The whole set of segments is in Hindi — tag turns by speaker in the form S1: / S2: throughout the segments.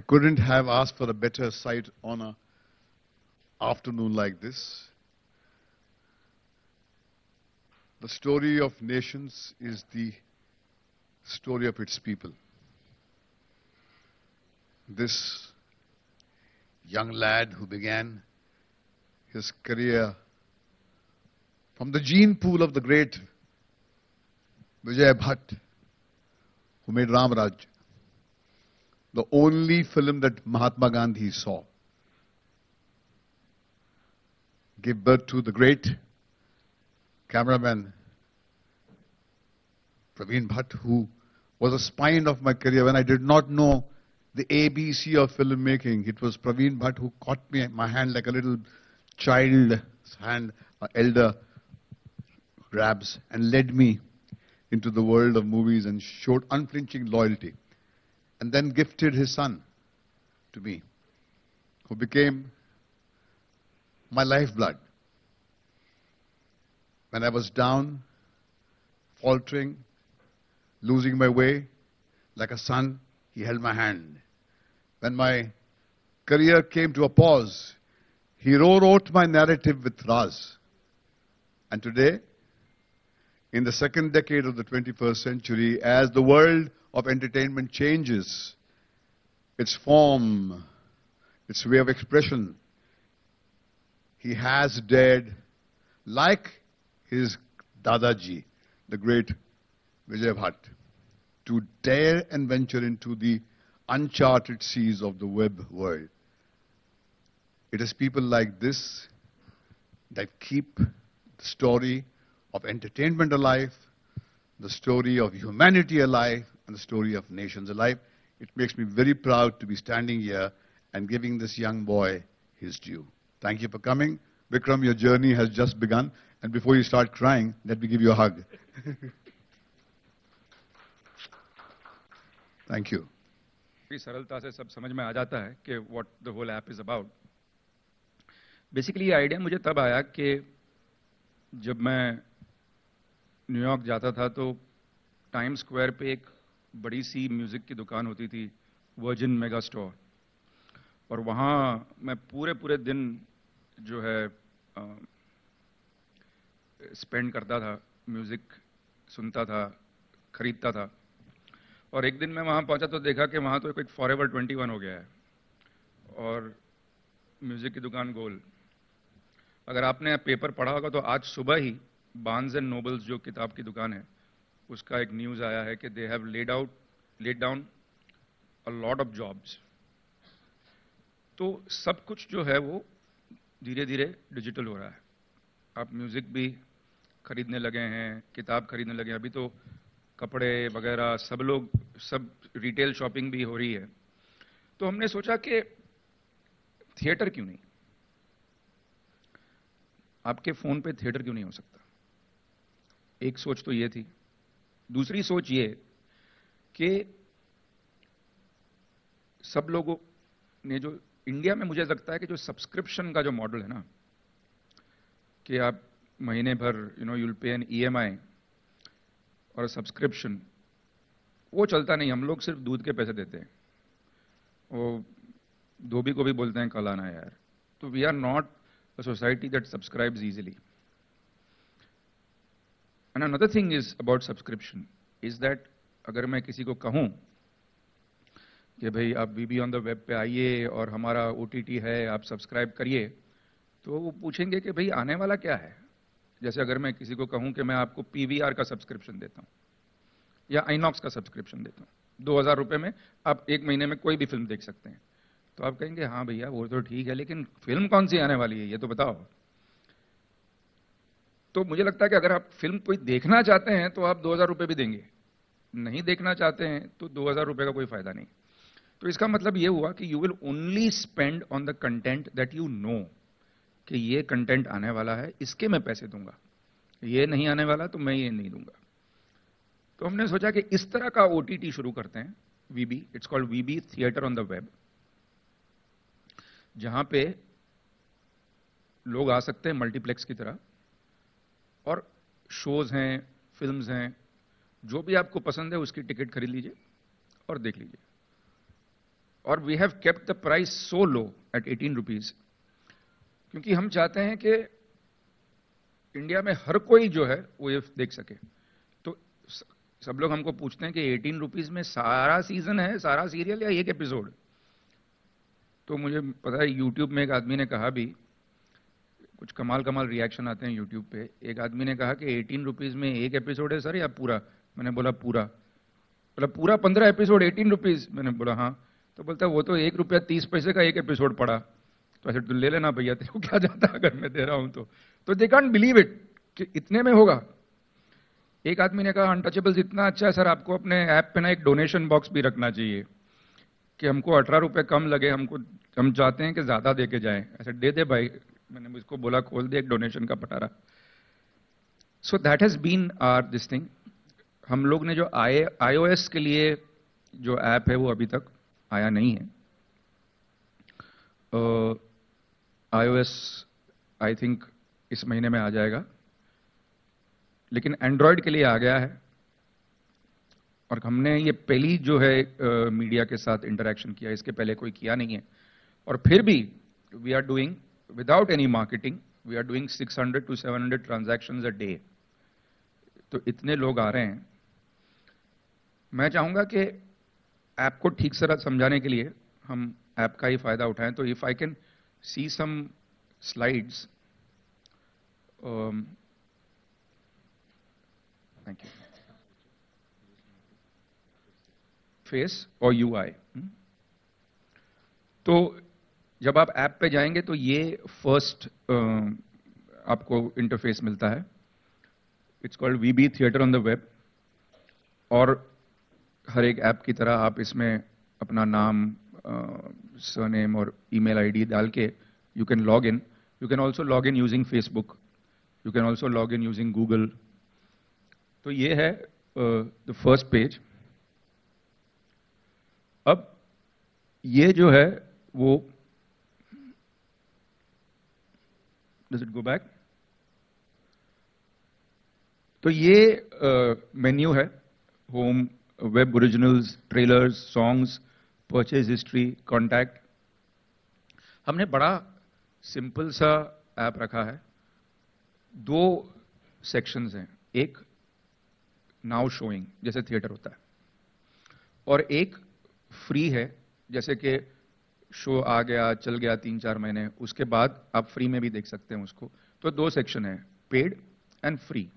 S1: I couldn't have asked for a better sight on an afternoon like this. The story of nations is the story of its people. This young lad who began his career from the gene pool of the great Vijay Bhatt, who made Ram Raj, the only film that Mahatma Gandhi saw, gave birth to the great cameraman Praveen Bhatt, who was the spine of my career. When I did not know the ABC of filmmaking, it was Praveen Bhatt who caught my hand like a little child's hand, an elder grabs, and led me into the world of movies and showed unflinching loyalty. And then gifted his son to me, who became my lifeblood. When I was down, faltering, losing my way, like a son, he held my hand. When my career came to a pause, he wrote my narrative with Raz. And today, in the second decade of the 21st century, as the world of entertainment changes its form, its way of expression, he has dared, like his Dadaji, the great Vijay Bhatt, to dare and venture into the uncharted seas of the web world. It is people like this that keep the story of entertainment alive, the story of humanity alive, and the story of nations alive. It makes me very proud to be standing here and giving this young boy his due. Thank you for coming. Vikram, your journey has just begun. And before you start crying, let me give you a hug. Thank you.
S2: सरलता से सब समझ में आ जाता है कि what the whole app is about. Basically ये आइडिया मुझे तब आया कि जब मैं न्यूयॉर्क जाता था तो टाइम स्क्वायर पे एक बड़ी सी म्यूजिक की दुकान होती थी, वर्जिन मेगा स्टोर, और वहाँ मैं पूरे दिन जो है स्पेंड करता था, म्यूजिक सुनता था, खरीदता था. और एक दिन मैं वहाँ पहुँचा तो देखा कि वहाँ तो एक फॉरएवर 21 हो गया है और म्यूजिक की दुकान गोल. अगर आपने पेपर पढ़ा होगा तो आज सुबह ही बार्न्स एंड नोबल्स जो किताब की दुकान है उसका एक न्यूज़ आया है कि they have laid down a lot of jobs. तो सब कुछ जो है वो धीरे धीरे डिजिटल हो रहा है. आप म्यूजिक भी खरीदने लगे हैं, किताब खरीदने लगे हैं, अभी तो कपड़े वगैरह सब रिटेल शॉपिंग भी हो रही है. तो हमने सोचा कि थिएटर क्यों नहीं, आपके फोन पे थिएटर क्यों नहीं हो सकता. एक सोच तो ये थी. दूसरी सोच ये कि सब लोगों ने जो इंडिया में, मुझे लगता है कि जो सब्सक्रिप्शन का जो मॉडल है ना, कि आप महीने भर you will pay an EMI और सब्सक्रिप्शन, वो चलता नहीं. हम लोग सिर्फ दूध के पैसे देते हैं. वो धोबी को भी बोलते हैं कल आना यार. तो we are not a society that subscribes easily. And another thing is about subscription is that अगर मैं किसी को कहूं कि भाई आप वीबी ऑन द वेब पे आइए और हमारा OTT है, आप सब्सक्राइब करिए, तो वो पूछेंगे कि भाई आने वाला क्या है. जैसे अगर मैं किसी को कहूं कि मैं आपको PVR का सब्सक्रिप्शन देता हूं या आइनॉक्स का सब्सक्रिप्शन देता हूं, 2000 रुपए में आप एक महीने में कोई भी फिल्म देख सकते हैं, तो आप कहेंगे हाँ भैया वो तो ठीक है, लेकिन फिल्म कौन सी आने वाली है ये तो बताओ. तो मुझे लगता है कि अगर आप फिल्म कोई देखना चाहते हैं तो आप 2000 रुपए भी देंगे, नहीं देखना चाहते हैं तो 2000 रुपए का कोई फायदा नहीं. तो इसका मतलब ये हुआ कि you will only spend on the content that you know कि ये कंटेंट आने वाला है, इसके मैं पैसे दूंगा, ये नहीं आने वाला तो मैं ये नहीं दूंगा. तो हमने सोचा कि इस तरह का OTT शुरू करते हैं, VB, it's called VB theatre on the web, जहां पे लोग आ सकते हैं मल्टीप्लेक्स की तरह और शोज हैं, फिल्म्स हैं, जो भी आपको पसंद है उसकी टिकट खरीद लीजिए और देख लीजिए. और we have kept the price so low at 18 rupees, क्योंकि हम चाहते हैं कि इंडिया में हर कोई जो है वो ये देख सके। तो सब लोग हमको पूछते हैं कि 18 रुपीज में सारा सीजन है, सारा सीरियल, या एक एपिसोड? तो मुझे पता है यूट्यूब में एक आदमी ने कहा भी, कुछ कमाल कमाल रिएक्शन आते हैं यूट्यूब पे। एक आदमी ने कहा कि 18 रुपीज में एक एपिसोड है सर या पूरा? मैंने बोला पूरा। बोला पूरा 15 एपिसोड 18 रुपीज? मैंने बोला हाँ। तो बोलता है वो तो ₹1.30 का एक एपिसोड पड़ा। तो ऐसे तू ले लेना भैया, तेरे को क्या जाता अगर मैं दे रहा हूं तो दे कांट बिलीव इट कि इतने में होगा। एक आदमी ने कहा अनटचेबल्स इतना अच्छा है सर, आपको अपने ऐप पे ना एक डोनेशन बॉक्स भी रखना चाहिए कि हमको 18 रुपए कम लगे, हम चाहते हैं कि ज्यादा दे के जाएं। ऐसे दे दे भाई। मैंने मुझको बोला खोल दे एक डोनेशन का पटारा। So that has been our this thing. हम लोग ने जो iOS के लिए जो ऐप है वो अभी तक आया नहीं है। iOS आई थिंक इस महीने में आ जाएगा, लेकिन एंड्रॉयड के लिए आ गया है। और हमने ये पहली जो है मीडिया के साथ इंटरेक्शन किया, इसके पहले कोई किया नहीं है। और फिर भी we are doing without any marketing, we are doing 600 to 700 transactions a day. तो इतने लोग आ रहे हैं। मैं चाहूंगा कि ऐप को ठीक से समझाने के लिए हम ऐप का ही फायदा उठाएं। तो if I can see some slides. Thank you. Face और यूआई। तो जब आप ऐप पे जाएंगे तो ये फर्स्ट आपको इंटरफेस मिलता है। It's called VB theatre on the web. और हर एक ऐप की तरह आप इसमें अपना नाम, सरनेम और ईमेल आईडी डाल के you can log in. You can also log in using Facebook, you can also log in using Google. तो ये है द फर्स्ट पेज। अब ये जो है वो, डज इट गो बैक? तो ये मेन्यू है। Home, web originals, trailers, songs, purchase history, contact. हमने बड़ा सिंपल सा ऐप रखा है। 2 सेक्शंस हैं, एक नाउ शोइंग जैसे थिएटर होता है, और एक फ्री है, जैसे कि शो आ गया चल गया 3-4 महीने, उसके बाद आप फ्री में भी देख सकते हैं उसको। तो 2 सेक्शन है, पेड एंड फ्री।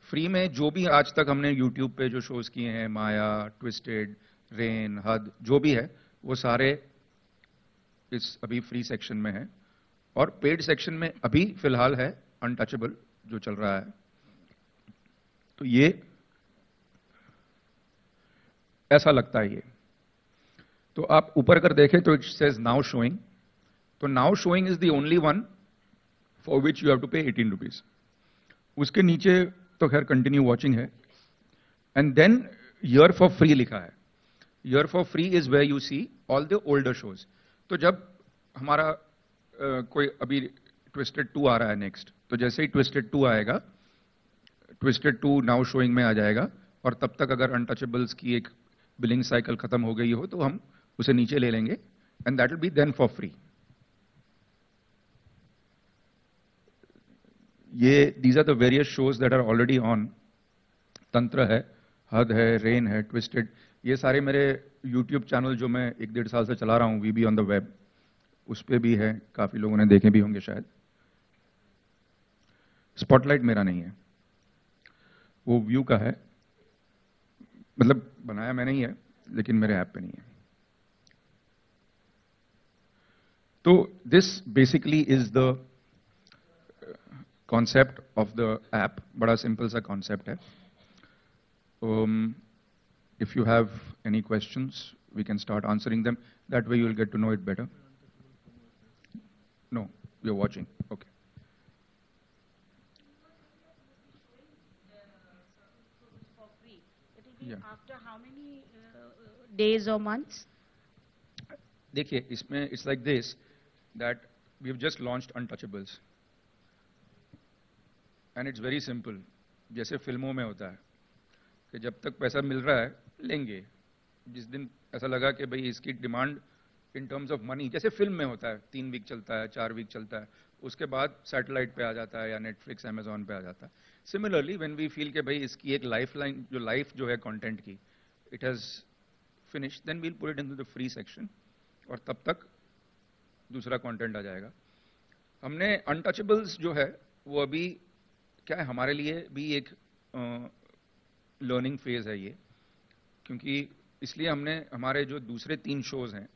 S2: फ्री में जो भी आज तक हमने यूट्यूब पे जो शोज किए हैं, माया, ट्विस्टेड, रेन, हद, जो भी है वो सारे इस अभी फ्री सेक्शन में है। और पेड सेक्शन में अभी फिलहाल है अनटचेबल जो चल रहा है। तो ये ऐसा लगता है ये। तो आप ऊपर कर देखें तो इट सेज नाउ शोइंग। तो now showing is the only one for which you have to pay 18 rupees. उसके नीचे तो खैर कंटिन्यू वॉचिंग है। And then year for free लिखा है। Year for free is where you see all the older shows. तो जब हमारा कोई अभी ट्विस्टेड 2 आ रहा है नेक्स्ट, तो जैसे ही ट्विस्टेड 2 आएगा, ट्विस्टेड 2 नाउ शोइंग में आ जाएगा। और तब तक अगर अनटचेबल्स की एक बिलिंग साइकिल खत्म हो गई हो तो हम उसे नीचे ले लेंगे, and that will be then for free. ये these are the various shows that are already on. तंत्र है, हद है, रेन है, ट्विस्टेड। ये सारे मेरे यूट्यूब चैनल जो मैं 1-1.5 साल से चला रहा हूं, वीबी ऑन द वेब, उस पे भी है। काफी लोगों ने देखे भी होंगे शायद। स्पॉटलाइट मेरा नहीं है, वो व्यू का है, मतलब बनाया मैंने ही है, लेकिन मेरे ऐप पे नहीं है। तो this basically is the concept of the app. बड़ा सिंपल सा कॉन्सेप्ट है। If you have any questions we can start answering them, that way you will get to know it better. No, you are watching, okay.
S3: Yeah. After how many days or months?
S2: देखिए इसमें it's like this, that we have just launched Untouchables and it's very simple. जैसे फिल्मों में होता है कि जब तक पैसा मिल रहा है लेंगे, जिस दिन ऐसा लगा कि भाई इसकी demand in terms of money, जैसे फिल्म में होता है 3 वीक चलता है, 4 वीक चलता है, उसके बाद सैटेलाइट पे आ जाता है या नेटफ्लिक्स अमेजॉन पे आ जाता है। सिमिलरली व्हेन वी फील कि भाई इसकी एक लाइफ लाइन, जो लाइफ जो है कंटेंट की, it has finish, then we'll put it into the free section, और तब तक दूसरा कंटेंट आ जाएगा। हमने अनटचेबल्स जो है वो अभी क्या है, हमारे लिए भी एक लर्निंग फेज है ये, क्योंकि इसलिए हमने हमारे जो दूसरे 3 शोज हैं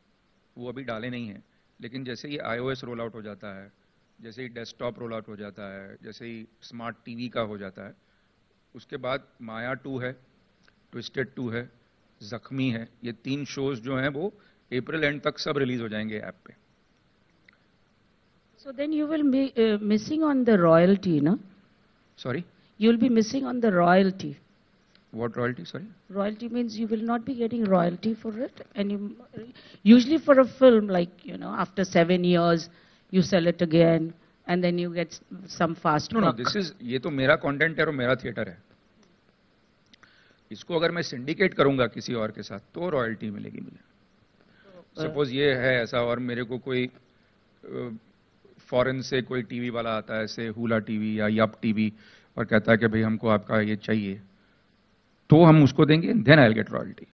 S2: वो अभी डाले नहीं हैं, लेकिन जैसे ही iOS रोल आउट हो जाता है, जैसे ही डेस्कटॉप रोल आउट हो जाता है, जैसे ही स्मार्ट टीवी का हो जाता है, उसके बाद माया 2 है, ट्विस्टेड 2 है, जख्मी है, ये 3 शोज जो हैं वो अप्रैल एंड तक सब रिलीज हो जाएंगे ऐप पे।
S3: So then you will be missing on the royalty, no?
S2: Sorry,
S3: You will be missing on the royalty.
S2: What royalty? Sorry,
S3: Royalty means you will not be getting royalty for it. And you, usually for a film, like, you know, after 7 years, you sell it again, and then you get some fast
S2: no no,
S3: buck.
S2: This is, ये तो मेरा कंटेंट है और मेरा थिएटर है। इसको अगर मैं सिंडिकेट करूंगा किसी और के साथ तो रॉयल्टी मिलेगी मुझे। सपोज ये है ऐसा, और मेरे को कोई फॉरेन से कोई टीवी वाला आता है, जैसे हुला टीवी या यप टीवी, और कहता है कि भाई हमको आपका ये चाहिए, तो हम उसको देंगे, then I will get royalty.